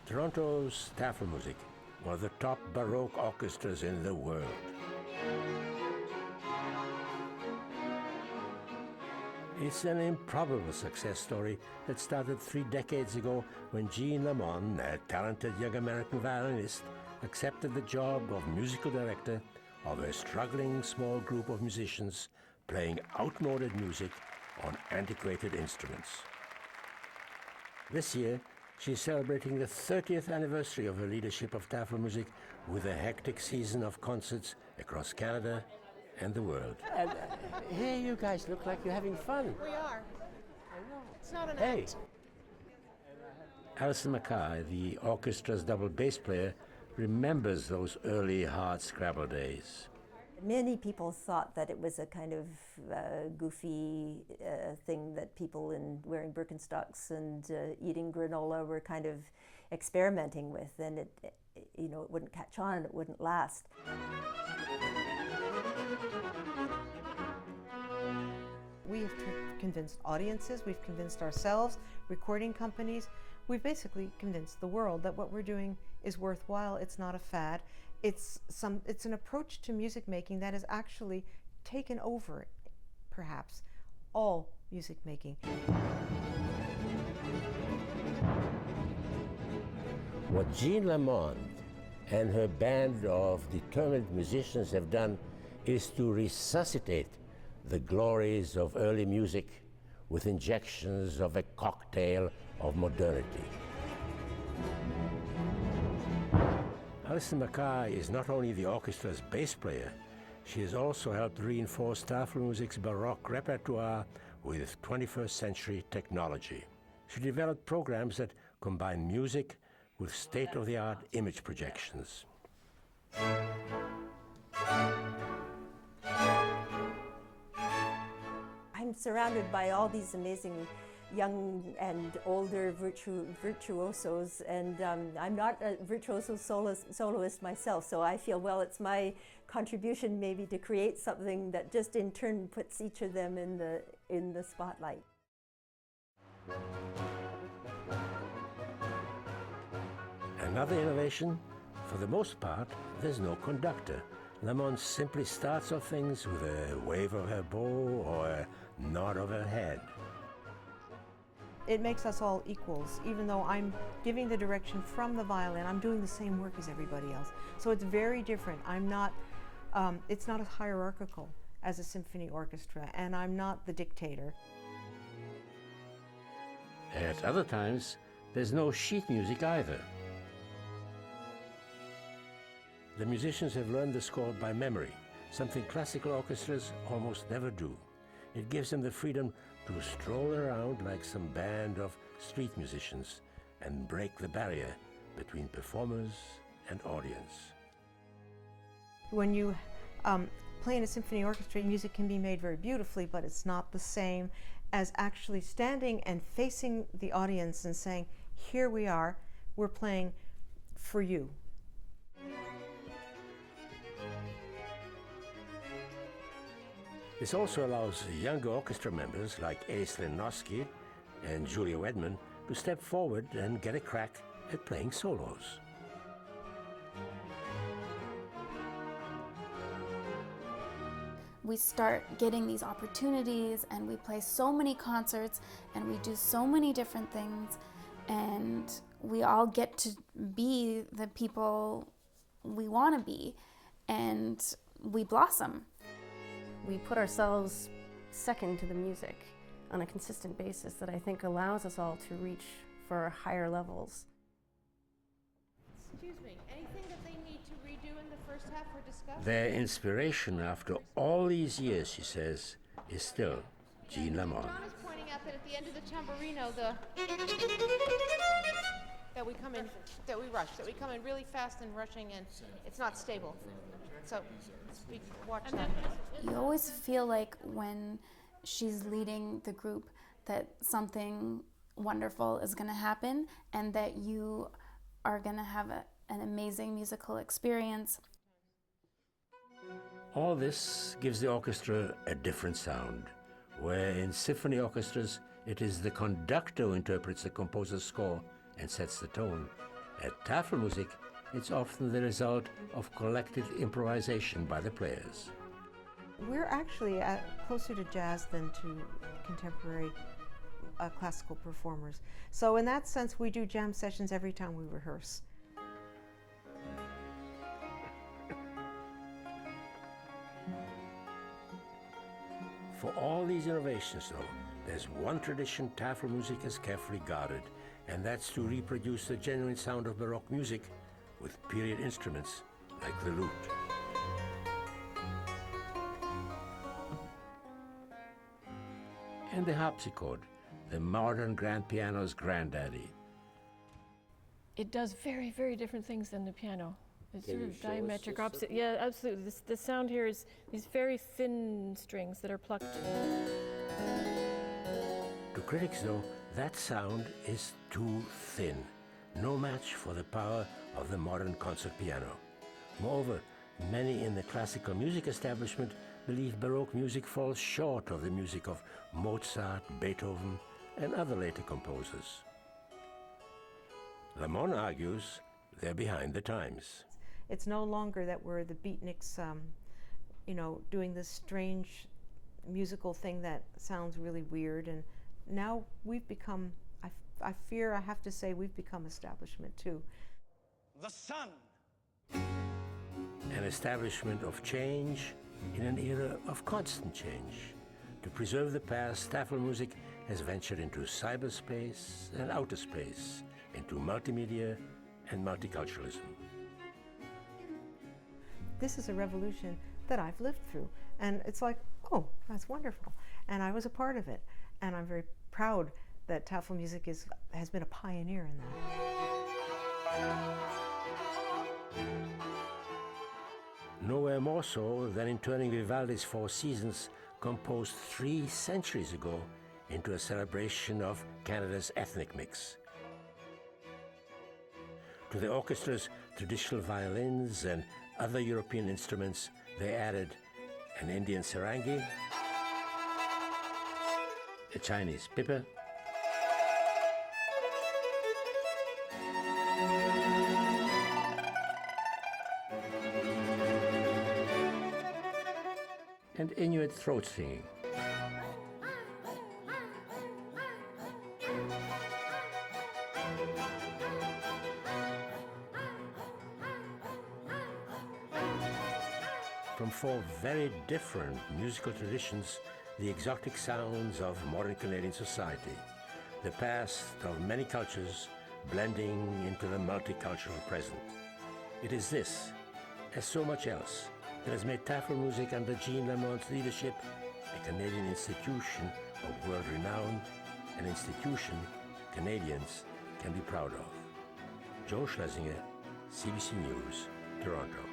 Toronto's Tafelmusik, one of the top baroque orchestras in the world. It's an improbable success story that started 3 decades ago when Jeanne Lamon, a talented young American violinist, accepted the job of musical director of a struggling small group of musicians playing outmoded music on antiquated instruments. This year, she's celebrating the 30th anniversary of her leadership of Tafelmusik with a hectic season of concerts across Canada and the world. And here you guys look like you're having fun. We are. It's not an Hey. act. Alison Mackay, the orchestra's double bass player, remembers those early hard-scrabble days. Many people thought that it was a kind of goofy thing that people wearing Birkenstocks and eating granola were kind of experimenting with, and it wouldn't catch on, it wouldn't last. We have convinced audiences, we've convinced ourselves, recording companies, we've basically convinced the world that what we're doing is worthwhile, it's not a fad. It's an approach to music making that has actually taken over, perhaps, all music making. What Jeanne Lamon and her band of determined musicians have done is to resuscitate the glories of early music with injections of a cocktail of modernity. Alison Mackay is not only the orchestra's bass player, she has also helped reinforce Tafelmusik's baroque repertoire with 21st century technology. She developed programs that combine music with state-of-the-art image projections. I'm surrounded by all these amazing young and older virtuosos, and I'm not a virtuoso soloist myself, so I feel, well, it's my contribution maybe to create something that just in turn puts each of them in the spotlight. Another innovation, for the most part, there's no conductor. Lamon simply starts off things with a wave of her bow or a nod of her head. It makes us all equals. Even though I'm giving the direction from the violin, I'm doing the same work as everybody else. So it's very different. It's not as hierarchical as a symphony orchestra, and I'm not the dictator. At other times, there's no sheet music either. The musicians have learned the score by memory, something classical orchestras almost never do. It gives them the freedom to stroll around like some band of street musicians and break the barrier between performers and audience. When you play in a symphony orchestra, music can be made very beautifully, but it's not the same as actually standing and facing the audience and saying, here we are, we're playing for you. This also allows younger orchestra members like Aislinn Noski and Julia Wedman to step forward and get a crack at playing solos. We start getting these opportunities and we play so many concerts and we do so many different things, and we all get to be the people we want to be, and we blossom. We put ourselves second to the music on a consistent basis that I think allows us all to reach for higher levels. Excuse me, anything that they need to redo in the first half or discuss? Their inspiration after all these years, she says, is still Jeanne Lamon. John is pointing out that at the end of the tamburino, that we come in really fast and rushing, and it's not stable. So we watch that. You always feel like when she's leading the group that something wonderful is going to happen and that you are going to have an amazing musical experience. All this gives the orchestra a different sound, where in symphony orchestras it is the conductor who interprets the composer's score and sets the tone. At Tafelmusik, it's often the result of collective improvisation by the players. We're actually closer to jazz than to contemporary classical performers. So in that sense, we do jam sessions every time we rehearse. For all these innovations, though, there's one tradition Tafelmusik has carefully guarded, and that's to reproduce the genuine sound of baroque music with period instruments like the lute. And the harpsichord, the modern grand piano's granddaddy. It does very, very different things than the piano. It's sort of diametric opposite. Yeah, absolutely. The sound here is these very thin strings that are plucked. To critics, though, that sound is too thin. No match for the power of the modern concert piano. Moreover, many in the classical music establishment believe Baroque music falls short of the music of Mozart, Beethoven, and other later composers. Lamon argues they're behind the times. It's no longer that we're the beatniks, doing this strange musical thing that sounds really weird. And now we've become, I fear I have to say, we've become establishment too. The sun. An establishment of change in an era of constant change. To preserve the past, Tafelmusik has ventured into cyberspace and outer space, into multimedia and multiculturalism. This is a revolution that I've lived through, and it's like, oh, that's wonderful. And I was a part of it, and I'm very proud that Tafelmusik has been a pioneer in that. Nowhere more so than in turning Vivaldi's Four Seasons, composed 3 centuries ago, into a celebration of Canada's ethnic mix. To the orchestra's traditional violins and other European instruments, they added an Indian sarangi, a Chinese pipa, and Inuit throat singing. From 4 very different musical traditions, the exotic sounds of modern Canadian society, the past of many cultures blending into the multicultural present. It is this, as so much else, that has made Tafelmusik under Jeanne Lamon's leadership a Canadian institution of world renown, an institution Canadians can be proud of. Joe Schlesinger, CBC News, Toronto.